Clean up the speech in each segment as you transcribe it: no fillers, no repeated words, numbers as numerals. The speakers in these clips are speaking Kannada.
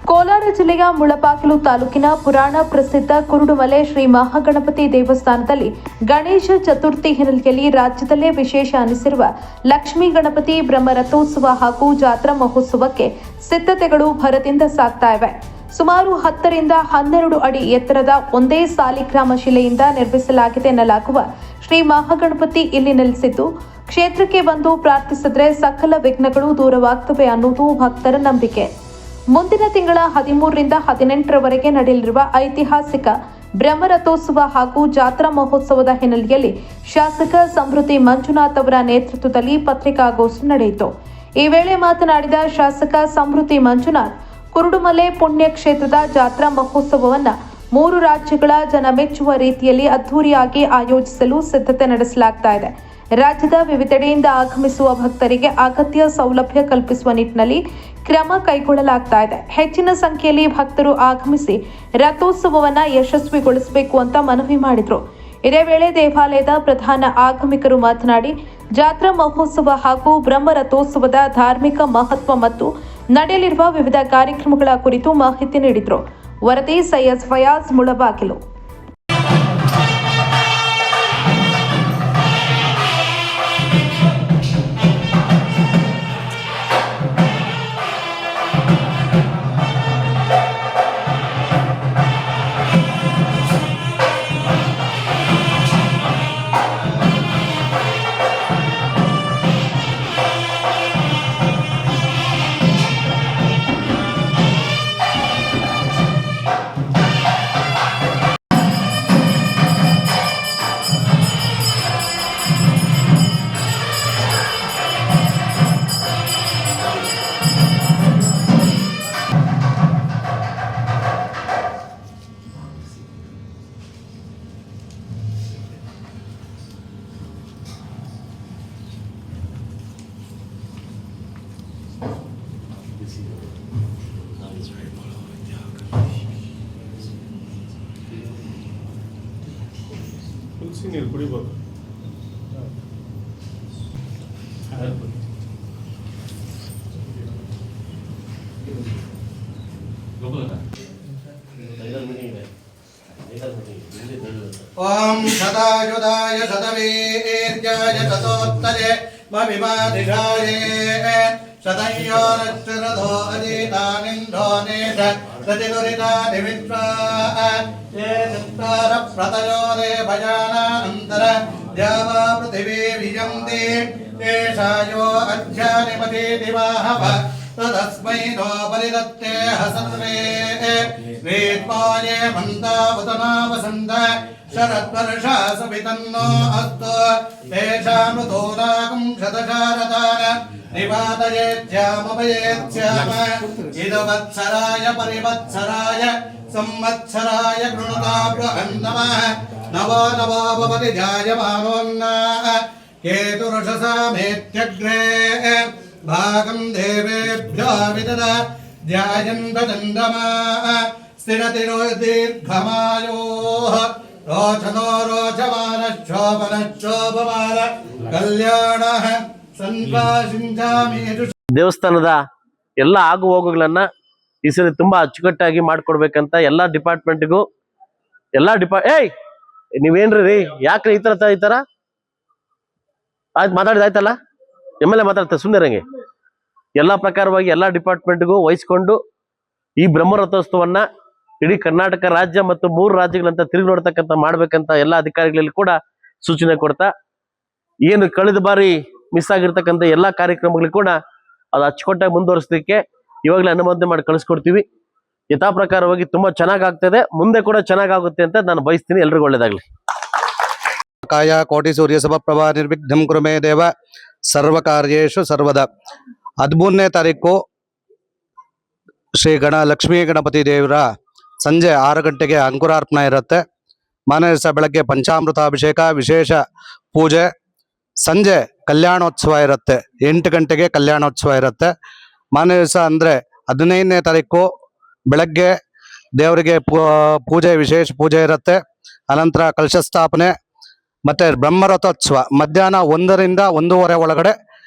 ಕೋಲಾರ ಜಿಲ್ಲೆಯ ಮುಳಬಾಗಿಲು ತಾಲೂಕಿನ ಪುರಾಣ ಪ್ರಸಿದ್ಧ ಕುರುಡುಮಲೆ ಶ್ರೀ ಮಹಾಗಣಪತಿ ದೇವಸ್ಥಾನದಲ್ಲಿ ಗಣೇಶ ಚತುರ್ಥಿ ಹಿನ್ನೆಲೆಯಲ್ಲಿ ರಾಜ್ಯದಲ್ಲೇ ವಿಶೇಷ ಅನಿಸಿರುವ ಲಕ್ಷ್ಮೀ ಗಣಪತಿ ಬ್ರಹ್ಮರಥೋತ್ಸವ ಹಾಗೂ ಜಾತ್ರಾ ಮಹೋತ್ಸವಕ್ಕೆ ಸಿದ್ಧತೆಗಳು ಭರದಿಂದ ಸಾಗ್ತಾ ಇವೆ. ಸುಮಾರು 10 ರಿಂದ 12 ಅಡಿ ಎತ್ತರದ ಒಂದೇ ಸಾಲಿಗ್ರಾಮ ಶಿಲೆಯಿಂದ ನಿರ್ಮಿಸಲಾಗಿದೆ ಎನ್ನಲಾಗುವ ಶ್ರೀ ಮಹಾಗಣಪತಿ ಇಲ್ಲಿ ನೆಲೆಸಿದ್ದು ಕ್ಷೇತ್ರಕ್ಕೆ ಬಂದು ಪ್ರಾರ್ಥಿಸಿದ್ರೆ ಸಕಲ ವಿಘ್ನಗಳು ದೂರವಾಗ್ತವೆ ಅನ್ನೋದು ಭಕ್ತರ ನಂಬಿಕೆ. ಮುಂದಿನ ತಿಂಗಳ 13 ರಿಂದ 18ರವರೆಗೆ ನಡೆಯಲಿರುವ ಐತಿಹಾಸಿಕ ಬ್ರಹ್ಮರಥೋತ್ಸವ ಹಾಗೂ ಜಾತ್ರಾ ಮಹೋತ್ಸವದ ಹಿನ್ನೆಲೆಯಲ್ಲಿ ಶಾಸಕ ಸಮೃದ್ಧಿ ಮಂಜುನಾಥ್ ಅವರ ನೇತೃತ್ವದಲ್ಲಿ ಪತ್ರಿಕಾಗೋಷ್ಠಿ ನಡೆಯಿತು. ಈ ವೇಳೆ ಮಾತನಾಡಿದ ಶಾಸಕ ಸಮೃದ್ಧಿ ಮಂಜುನಾಥ್, ಕುರುಡುಮಲೆ ಪುಣ್ಯ ಕ್ಷೇತ್ರದ ಜಾತ್ರಾ ಮಹೋತ್ಸವವನ್ನು 3 ರಾಜ್ಯಗಳ ಜನ ಮೆಚ್ಚುವ ರೀತಿಯಲ್ಲಿ ಅದ್ದೂರಿಯಾಗಿ ಆಯೋಜಿಸಲು ಸಿದ್ಧತೆ ನಡೆಸಲಾಗ್ತಾ ಇದೆ. ರಾಜ್ಯದ ವಿವಿಧೆಡೆಯಿಂದ ಆಗಮಿಸುವ ಭಕ್ತರಿಗೆ ಅಗತ್ಯ ಸೌಲಭ್ಯ ಕಲ್ಪಿಸುವ ನಿಟ್ಟಿನಲ್ಲಿ ಕ್ರಮ ಕೈಗೊಳ್ಳಲಾಗ್ತಾ ಇದೆ. ಹೆಚ್ಚಿನ ಸಂಖ್ಯೆಯಲ್ಲಿ ಭಕ್ತರು ಆಗಮಿಸಿ ರಥೋತ್ಸವವನ್ನು ಯಶಸ್ವಿಗೊಳಿಸಬೇಕು ಅಂತ ಮನವಿ ಮಾಡಿದರು. ಇದೇ ವೇಳೆ ದೇವಾಲಯದ ಪ್ರಧಾನ ಆಗಮಿಕರು ಮಾತನಾಡಿ ಜಾತ್ರಾ ಮಹೋತ್ಸವ ಹಾಗೂ ಬ್ರಹ್ಮರಥೋತ್ಸವದ ಧಾರ್ಮಿಕ ಮಹತ್ವ ಮತ್ತು ನಡೆಯಲಿರುವ ವಿವಿಧ ಕಾರ್ಯಕ್ರಮಗಳ ಕುರಿತು ಮಾಹಿತಿ ನೀಡಿದರು. ವರದಿ ಸೈಯದ್ ಫಯಾಜ್, ಮುಳಬಾಗಿಲು. ತುಳಸಿ ನೀರು ಕುಡಿಬೋದು. ಓಂ ಸದಾಯುಧಾಯ ಸದವೀರ್ಯಾಯ ಸತೋತ್ತರೆ ಮವಿಮಾದಿಷಾಯ ಸದಯೋರಕ್ಷರಧೋ ಅಜಿತಾನಿಂಧೋ ನೇಷ ಪ್ರತಿದುರಿತಾನಿ ವಿಶ್ವಾ ಯೇ ಚತ್ತರ ಪ್ರತಯೋರೇ ಭಜಾನಾನಂತರ ದ್ಯಾವಾ ಪೃಥಿವೀ ವಿಯಂತಿ ಯೇಷಾಯೋ ಅಧ್ಯಾನಿಮತಿ ದಿವಾಹವ ತದಸ್ಮೈ ನೋ ಪರಿದತ್ತೆ ಹಸರ್ವೇ ವೇದ್ವಾಯೇ ಮಂದಾವತನಾ ವಸಂತ ಶರದ್ವರ್ಷಾ ಸವಿತನ್ನೋ ಅಸ್ತು ತೇಷಾಮೃತೋರಾಕಂ ಶತಶಾರದಾನ ನಿವಾದಯೇತ್ಯಾಮಭಯೇತ್ಯಾಮ ಇದವತ್ಸರಾಯ ಪರಿವತ್ಸರಾಯ ಸಂವತ್ಸರಾಯ ಗೃಣತಾ ಬೃಹನ್ನಮಃ ನವೋ ನವೋ ಭವತಿ ಜಾಯಮಾನೋನ್ನಃ ಕೇತುರಷಸಾಮೇತ್ಯಗ್ರೇ ಭಾಗಂ ದೇವೇಭ್ಯೋ ವಿದದ ಧ್ಯಾಯಂತ ಚಂದ್ರಮಾಃ ಸ್ಥಿರತಿರೋ ದೀರ್ಘಮಾಯೋಃ ರೋಚನೋ ರೋಚಮಾನ ಶೋಭನ ಶೋಭಮಾನ ಕಲ್ಯಾಣಃ ಸಂಭಾಷಿಂಚಾಮಿ. ದೇವಸ್ಥಾನದ ಎಲ್ಲ ಆಗು ಹೋಗುಗಳನ್ನ ಈ ಸರಿ ತುಂಬಾ ಅಚ್ಚುಕಟ್ಟಾಗಿ ಮಾಡ್ಕೊಡ್ಬೇಕಂತ ಎಲ್ಲ ಡಿಪಾರ್ಟ್ಮೆಂಟ್ಗೂ ಏಯ್ ನೀವೇನ್ರಿ ಯಾಕ್ರಿ ಈ ತರ ಆಯ್ತು ಮಾತಾಡಿದಾಯ್ತಲ್ಲ, ಎಮ್.ಎಲ್.ಎ ಮಾತಾಡ್ತಾರೆ ಸುಮ್ಮನೆ ಎಲ್ಲ ಪ್ರಕಾರವಾಗಿ ಎಲ್ಲ ಡಿಪಾರ್ಟ್ಮೆಂಟ್ಗೂ ವಹಿಸ್ಕೊಂಡು ಈ ಬ್ರಹ್ಮರಥೋತ್ಸವನ್ನ ಇಡೀ ಕರ್ನಾಟಕ ರಾಜ್ಯ ಮತ್ತು 3 ರಾಜ್ಯಗಳಂತ ತಿರುಗಿ ನೋಡ್ತಕ್ಕಂಥ ಮಾಡ್ಬೇಕಂತ ಎಲ್ಲ ಅಧಿಕಾರಿಗಳಲ್ಲಿ ಕೂಡ ಸೂಚನೆ ಕೊಡ್ತಾ, ಏನು ಕಳೆದ ಬಾರಿ ಮಿಸ್ ಆಗಿರ್ತಕ್ಕಂಥ ಎಲ್ಲ ಕಾರ್ಯಕ್ರಮಗಳಿಗೆ ಕೂಡ ಅದು ಅಚ್ಚುಕಟ್ಟಾಗಿ ಮುಂದುವರಿಸಲಿಕ್ಕೆ ಇವಾಗಲೇ ಅನುಮೋದನೆ ಮಾಡಿ ಕಳಿಸ್ಕೊಡ್ತೀವಿ. ಯಥಾ ಪ್ರಕಾರವಾಗಿ ತುಂಬಾ ಚೆನ್ನಾಗಿ ಆಗ್ತದೆ, ಮುಂದೆ ಕೂಡ ಚೆನ್ನಾಗುತ್ತೆ ಅಂತ ನಾನು ಬಯಸ್ತೀನಿ. ಎಲ್ರಿಗೂ ಒಳ್ಳೇದಾಗ್ಲಿ. ಕಾಯ ಕೋಟಿ ಸೂರ್ಯ ಸಮಪ್ರಭಾ ನಿರ್ವಿಘ್ನಂ ಕುರು ಮೇ ದೇವ ಸರ್ವ ಕಾರ್ಯೇಷು ಸರ್ವದ. 13ನೇ ತಾರೀಕು ಶ್ರೀ ಲಕ್ಷ್ಮೀ ಗಣಪತಿ ದೇವರ ಸಂಜೆ 6 ಗಂಟೆಗೆ ಅಂಕುರಾರ್ಪಣೆ ಇರುತ್ತೆ. ಮಾರನೇ ದಿವಸ ಬೆಳಗ್ಗೆ ಪಂಚಾಮೃತಾಭಿಷೇಕ, ವಿಶೇಷ ಪೂಜೆ, ಸಂಜೆ ಕಲ್ಯಾಣೋತ್ಸವ ಇರುತ್ತೆ. 8 ಗಂಟೆಗೆ ಕಲ್ಯಾಣೋತ್ಸವ ಇರುತ್ತೆ. ಮಾರನೇ ದಿವಸ ಅಂದರೆ 15ನೇ ತಾರೀಕು ಬೆಳಗ್ಗೆ ದೇವರಿಗೆ ಪೂಜೆ, ವಿಶೇಷ ಪೂಜೆ ಇರುತ್ತೆ. ಅನಂತರ ಕಲಶ ಸ್ಥಾಪನೆ ಮತ್ತೆ ಬ್ರಹ್ಮರಥೋತ್ಸವ ಮಧ್ಯಾಹ್ನ 1 ರಿಂದ 1:30 ಒಳಗಡೆ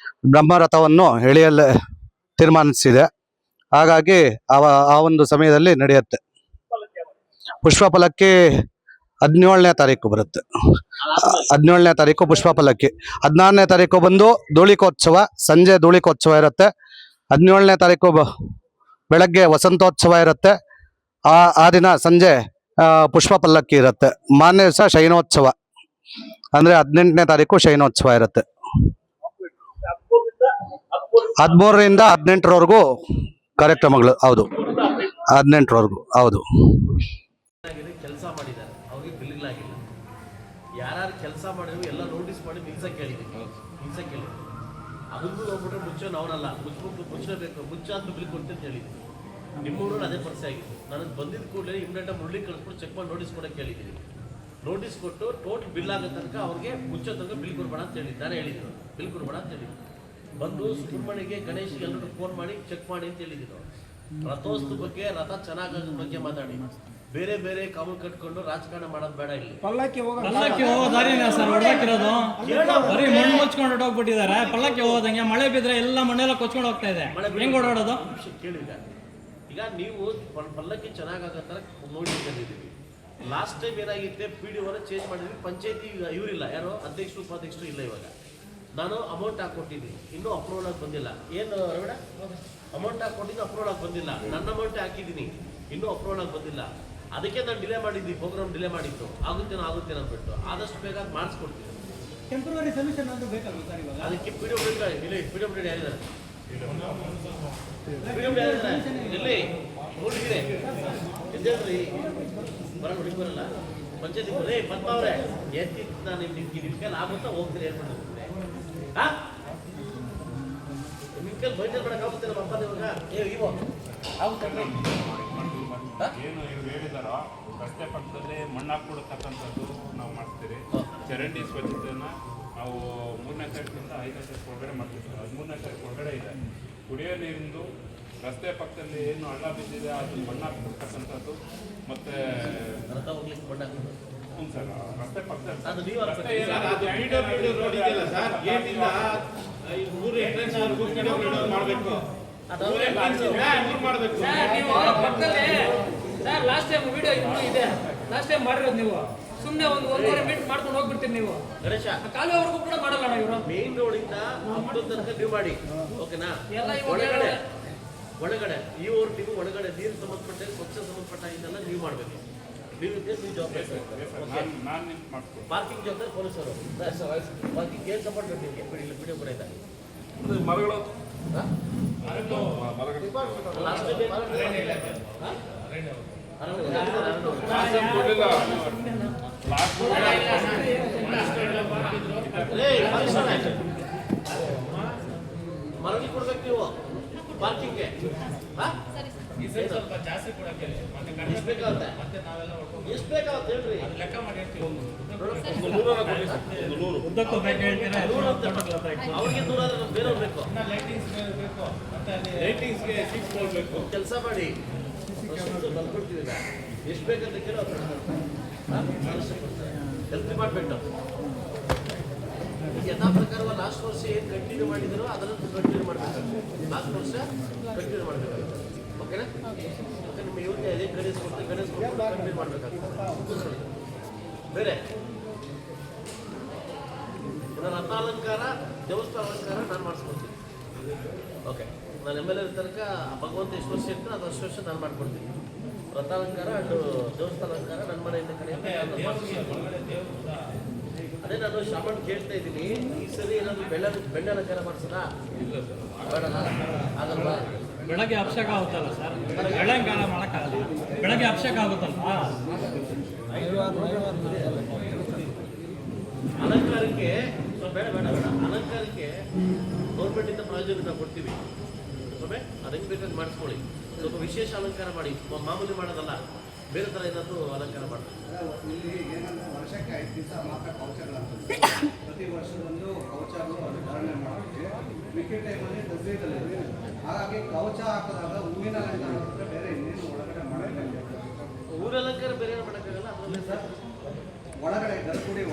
ಬ್ರಹ್ಮರಥವನ್ನು ಎಳೆಯಲು ತೀರ್ಮಾನಿಸಿದೆ. ಹಾಗಾಗಿ ಆ ಒಂದು ಸಮಯದಲ್ಲಿ ನಡೆಯುತ್ತೆ. ಪುಷ್ಪ ಪಲ್ಲಕ್ಕಿ 17ನೇ ತಾರೀಕು ಬರುತ್ತೆ. 17ನೇ ತಾರೀಕು ಪುಷ್ಪ ಪಲ್ಲಕ್ಕಿ. 16ನೇ ತಾರೀಕು ಬಂದು ಧೂಳಿಕೋತ್ಸವ, ಸಂಜೆ ಧೂಳಿಕೋತ್ಸವ ಇರುತ್ತೆ. 17ನೇ ತಾರೀಕು ಬೆಳಗ್ಗೆ ವಸಂತೋತ್ಸವ ಇರುತ್ತೆ. ಆ ದಿನ ಸಂಜೆ ಪುಷ್ಪ ಪಲ್ಲಕ್ಕಿ ಇರುತ್ತೆ. ಮಾರನೇ ದಿವಸ ಶಯನೋತ್ಸವ, ಅಂದರೆ 18ನೇ ತಾರೀಕು ಶಯನೋತ್ಸವ ಇರುತ್ತೆ. 13ರಿಂದ 18ರವರೆಗೂ ಕಾರ್ಯಕ್ರಮಗಳು. ಹೌದು, 18ರವರೆಗೂ. ಹೌದು. ಕೆಲಸ ಮಾಡಿದ್ದಾರೆ, ಅವ್ರಿಗೆ ಬಿಲ್ಗಳಾಗಿಲ್ಲ. ಯಾರು ಕೆಲಸ ಮಾಡಿದ್ರು ಎಲ್ಲ ನೋಟಿಸ್ ಮಾಡಿ ನಿಲ್ಸಕ್ಕೆ ಹೇಳಿದ್ವಿ. ಅದನ್ನು ಹೋಗ್ಬಿಟ್ರೆ ಮುಚ್ಚೋ ನಾವನಲ್ಲ, ಮುಚ್ಚಲೇಬೇಕು, ಮುಚ್ಚಾದ ಬಿಲ್ ಕೊಡ್ತೀನಿ ಅಂತ ಹೇಳಿದ್ವಿ. ನಿಮ್ಮೂರಲ್ಲಿ ಅದೇ ಪರಿಸ್ಥಿತಿ ಆಗಿತ್ತು. ನನಗೆ ಬಂದಿದ್ದ ಕೂಡಲೇ ಇಮ್ಮಿಡಿಯೇಟ್ ಮುರಳಿ ಕಳಿಸ್ಬಿಟ್ಟು ಚೆಕ್ ಮಾಡಿ ನೋಟಿಸ್ ಕೊಡೋಕೆ ಹೇಳಿದ್ದೀನಿ. ನೋಟಿಸ್ ಕೊಟ್ಟು ಟೋಟಲ್ ಬಿಲ್ ಆಗೋ ತನಕ ಅವ್ರಿಗೆ ಮುಚ್ಚೋ ತನಕ ಬಿಲ್ ಕೊಡ್ಬೇಡ ಅಂತ ಹೇಳಿದ್ದು. ನಾನೇ ಹೇಳಿದ್ದೀನಿ ಬಿಲ್ ಕೊಡ್ಬೇಡ ಅಂತ ಹೇಳಿದ್ದು. ಬಂದು ಸುಬ್ರಹ್ಮಣ್ಯಗೆ, ಗಣೇಶ್ಗೆ ಎಲ್ಲರೂ ಫೋನ್ ಮಾಡಿ ಚೆಕ್ ಮಾಡಿ ಅಂತ ಹೇಳಿದ್ದೀನಿ. ರಥೋತ್ಸವ ಬಗ್ಗೆ, ರಥ ಚೆನ್ನಾಗೋದ್ರ ಬಗ್ಗೆ ಮಾತಾಡಿ. ಬೇರೆ ಬೇರೆ ಕಾಮನ್ ಕಟ್ಕೊಂಡು ರಾಜಕಾರಣ ಮಾಡೋದು ಬೇಡ. ಇಲ್ಲಿ ಪಲ್ಲಕ್ಕಿ ಹೋಗೋ ದಾರಿನ ಸರ್ ಹೊಡ್ದಾಕಿರೋದು. ಬರೀ ಮಣ್ಣು ಮುಚ್ಕೊಂಡು ಹೊಟ್ಟೋಗ್ಬಿಟ್ಟಿದ್ದಾರೆ. ಪಲ್ಲಕ್ಕಿ ಹೋಗೋದಂಗೆ ಮಳೆ ಬಿದ್ರೆ ಎಲ್ಲ ಮಣ್ಣೆಲ್ಲ ಕೊಚ್ಕೊಂಡು ಹೋಗ್ತಾ ಇದೆ. ಹೆಂಗ್ ಓಡಾಡೋದು? ಕೇಳಿದ. ಈಗ ನೀವು ಪಲ್ಲಕ್ಕಿ ಚೆನ್ನಾಗಾಗೋ ಥರ ನೋಡಿ ಬಂದಿದ್ದೀವಿ. ಲಾಸ್ಟ್ ಟೈಮ್ ಏನಾಗಿತ್ತೆ, PDO ಚೇಂಜ್ ಮಾಡಿದ್ವಿ. ಪಂಚಾಯತಿ ಇವರಿಲ್ಲ, ಯಾರೋ ಅಧ್ಯಕ್ಷರು ಉಪಾಧ್ಯಕ್ಷರು ಇಲ್ಲ. ಇವಾಗ ನಾನು ಅಮೌಂಟ್ ಹಾಕೊಟ್ಟಿದ್ದೀನಿ, ಇನ್ನೂ ಅಪ್ರೂವಲ್ ಆಗಿ ಬಂದಿಲ್ಲ. ಏನು ರವಿಡ, ಅಮೌಂಟ್ ಹಾಕೊಟ್ಟಿದ್ದು ಅಪ್ರೂವಲ್ ಆಗಿ ಬಂದಿಲ್ಲ. ನನ್ನ ಅಮೌಂಟ್ ಹಾಕಿದ್ದೀನಿ, ಇನ್ನೂ ಅಪ್ರೂವಲ್ ಆಗಿ ಬಂದಿಲ್ಲ. ಅದಕ್ಕೆ ನಾನು ಡಿಲೇ ಮಾಡಿದ್ವಿ, ಪ್ರೋಗ್ರಾಮ್ ಡಿಲೇ ಮಾಡಿದ್ದು. ಆಗುತ್ತೇನೋ ಅಂದ್ಬಿಟ್ಟು ಆದಷ್ಟು ಬೇಗ ಮಾಡಿಸ್ಕೊಡ್ತೀನಿ. ಟೆಂಪರರಿ ಸೊಲ್ಯೂಷನ್ ಅಂತ ಬೇಕಾಗುತ್ತೆ ಸರ್. ಇವಾಗ ಅದಕ್ಕೆ PDO ಇಲ್ಲ, PDO ಯಾರಿದ್ದಾರೆ? ಇಲ್ಲಿ ನೋಡಿದ್ರೆ ಎದ್ದೇಳ್ರಿ, ಬರಲ್ಲ ಪಂಚಾಯತಿ ಬರೇ ಪದ್ಮಾವ್ರೆ ಎತ್ತಿ. ನಾನು ನಿಮ್ಮ ಕೈಲಿ ಆಗುತ್ತಾ ಹೋಗ್ತೀರಿ, ಏನು ಮಾಡ್ತೀನಿ? ನಿಮ್ಮ ಕೈಲಿ ಬೈಟಲ್ ಮಾಡೋಕ್ಕಾಗುತ್ತೆ ನಮ್ಮ ಅಪ್ಪ ಇವಾಗ? ಇವು ಆಗುತ್ತೆ ಏನು ಇವ್ರು ಹೇಳಿದಾರೋ ರಸ್ತೆ ಪಕ್ಕದಲ್ಲೇ ಮಣ್ಣು ಹಾಕ್ಬಿಡತಕ್ಕಂಥದ್ದು ನಾವು ಮಾಡ್ತೀವಿ. ಚರಂಡಿ ಸ್ವಚ್ಛತೆನ ನಾವು 3ನೇ ತಾರೀಕಿಂದ 5ನೇ ತಾರೀಕು ಒಳಗಡೆ ಮಾಡ್ತೀವಿ. 13ನೇ ತಾರೀಕು ಒಳಗಡೆ ಇದೆ. ಕುಡಿಯೋ ನೀರಿಂದು ರಸ್ತೆ ಪಕ್ಕದಲ್ಲಿ ಏನು ಹಳ್ಳ ಬಿದ್ದಿದೆ ಅದನ್ನು ಮಣ್ಣು ಹಾಕ್ಬಿಡ್ತಕ್ಕಂಥದ್ದು. ಮತ್ತು ಹ್ಞೂ ಸರ್, ರಸ್ತೆ ಪಕ್ಕದಲ್ಲಿ ಮಾಡಬೇಕು. ಸರ್ ಲಾಸ್ಟ್ ಟೈಮ್ ವಿಡಿಯೋ ಇದೆ, ಲಾಸ್ಟ್ ಟೈಮ್ ಮಾಡಿರೋದು ನೀವು. ಸುಮ್ಮನೆ ಒಂದೂವರೆ ಮೀಟರ್ ಮಾಡ್ಕೊಂಡು ಹೋಗ್ಬಿಡ್ತೀರಿ ನೀವು. ಗಣೇಶ ಕಾಲುವೆವರೆಗೂ ಕೂಡ ಮಾಡಲ್ಲ ಇವರು. ಮೇನ್ ರೋಡಿಂದ ಹಬ್ಬದ ತನಕ ನೀವು ಮಾಡಿ, ಓಕೆನಾ? ಒಳಗಡೆ ಈ ಊರು ನೀವು ಒಳಗಡೆ ನೀರು ಸಂಬಂಧಪಟ್ಟ, ಸ್ವಚ್ಛ ಸಂಬಂಧಪಟ್ಟ ಇದೆಲ್ಲ ನೀವು ಮಾಡಬೇಕು. ನೀವು ಜವಾಬ್ದಾರಿ. ಪಾರ್ಕಿಂಗ್ ಜವಾಬ್ದಾರಿ ಪೊಲೀಸರು. ಪಾರ್ಕಿಂಗ್ ಏನು ಸಪೋರ್ಟ್ ನಿಮಗೆ ವಿಡಿಯೋ ಕೂಡ ಇದೆ. ಮರಗಳು ಮರಳಿ ಕೊಡ್ಬೇಕು ನೀವು ಪಾರ್ಕಿಂಗ್ಗೆ. ಸ್ವಲ್ಪ ಜಾಸ್ತಿ ಕೊಡಕ್ಕೆ ಎಷ್ಟು ಬೇಕಾಗುತ್ತೆ? ಎಷ್ಟು ಬೇಕಾಗುತ್ತೆ ಹೇಳ್ರಿ, ಲೆಕ್ಕ ಮಾಡಿ ಅವ್ರಿಗೆ ದೂರ ಆದ್ರೆ ಬೇರೆಯವ್ರು ಬೇಕು. ಲೈಟಿಂಗ್ಸ್ಗೆ 6 ಕೊಡ್ಬೇಕು. ಕೆಲಸ ಮಾಡಿ ಬಂದ್ಕೊಡ್ತೀವಿ. ಎಷ್ಟು ಬೇಕಂತ ಕೇಳೋ ಹೆಲ್ಪ್ ಡಿಪಾರ್ಟ್ಮೆಂಟ್ ಯಥಾ ಪ್ರಕಾರ ಲಾಸ್ಟ್ ವರ್ಷ ಏನು ಕಂಟಿನ್ಯೂ ಮಾಡಿದ್ರು ಅದನ್ನು ಕಂಟಿನ್ಯೂ ಮಾಡಬೇಕಾಗುತ್ತೆ. ಲಾಸ್ಟ್ ವರ್ಷ ಕಂಟಿನ್ಯೂ ಮಾಡಬೇಕಾಗುತ್ತೆ. ಓಕೆನಾ? ಓಕೆ, ನಿಮ್ಮ ಇವ್ರಿಗೆ ಅದೇ ಗಣೇಶ್ ಕೊಟ್ಟು ಕಂಟಿನ್ಯೂ ಮಾಡಬೇಕಾಗುತ್ತೆ. ಬೇರೆ ರಥ ಅಲಂಕಾರ, ದೇವಸ್ಥಾನ ಅಲಂಕಾರ ನಾನು ಮಾಡಿಸ್ಕೊಡ್ತೀನಿ. ಓಕೆ, ನಾನು MLA ತನಕ ಭಗವಂತ ಎಷ್ಟು ವರ್ಷ ಇರ್ತಾರೆ ಅದು ಅಷ್ಟು ವರ್ಷ ನಾನು ಮಾಡ್ಕೊಡ್ತೀನಿ. ರಥ ಅಲಂಕಾರ ಅಂಡ್ ದೇವಸ್ಥಾನ ಅಲಂಕಾರ ನನ್ನ ಮನೆಯಿಂದ ಕಡೆ. ಅದೇ ನಾನು ಶ್ರಾವಣ್ ಕೇಳ್ತಾ ಇದ್ದೀನಿ, ಈ ಸರಿ ಏನಾದರೂ ಬೆಣ್ಣೆ ಅಲಂಕಾರ ಮಾಡಿಸೋದಾ? ಬೇಡಲ್ಲ, ಆಗಲ್ವಾ? ಬೆಳಗ್ಗೆ ಅಭಿಷೇಕ ಆಗುತ್ತಲ್ಲ ಸರ್, ಬೆಳಂಗಾಲ ಮಾಡೋಕ್ಕಾಗಲ್ಲ. ಬೆಳಗ್ಗೆ ಅಭಿಷೇಕ ಆಗುತ್ತಲ್ವಾ? ಅಲಂಕಾರಕ್ಕೆ ಬೇಡ ಅಲಂಕಾರಕ್ಕೆ ಗೌರ್ಮೆಂಟಿಂದ ಪ್ರಾಯೋಜಕ ನಾವು ಕೊಡ್ತೀವಿ. ಸ್ವಾಮಿ ಅದಕ್ಕೆ ಬೇಕಾದ್ರೆ ಮಾಡಿಸ್ಕೊಳ್ಳಿ. ಸ್ವಲ್ಪ ವಿಶೇಷ ಅಲಂಕಾರ ಮಾಡಿ, ಮಾಮೂಲಿ ಮಾಡೋದಲ್ಲ, ಬೇರೆ ಥರ ಏನಾದರೂ ಅಲಂಕಾರ ಮಾಡ್ತೀವಿ. ಇಲ್ಲಿ ಏನಂದ್ರೆ ವರ್ಷಕ್ಕೆ 5 ದಿವಸ ಮಾತ್ರ ಕವಚಗಳಂತ ಪ್ರತಿ ವರ್ಷದೊಂದು ಕವಚಗಳು ಧಾರಣೆ ಮಾಡ್ತೀವಿ. ಮಿಕ್ಕಿದ ಟೈಮಲ್ಲಿ ದಸರೆದಲ್ಲಿ ಹಾಗಾಗಿ ಕವಚ ಹಾಕಿದಾಗ ಹೂವಿನ ಅಲಂಕಾರ ಬೇರೆ ಇನ್ನೇನು ಒಳಗಡೆ ಮಾಡೋಕ್ಕಾಗಲ್ಲ. ಊರ ಅಲಂಕಾರ ಬೇರೆ ಮಾಡೋಕ್ಕಾಗಲ್ಲ. ಅದರಲ್ಲೇ ಸರ್ ಒಳಗಡೆ ಗರ್ಭಗುಡಿ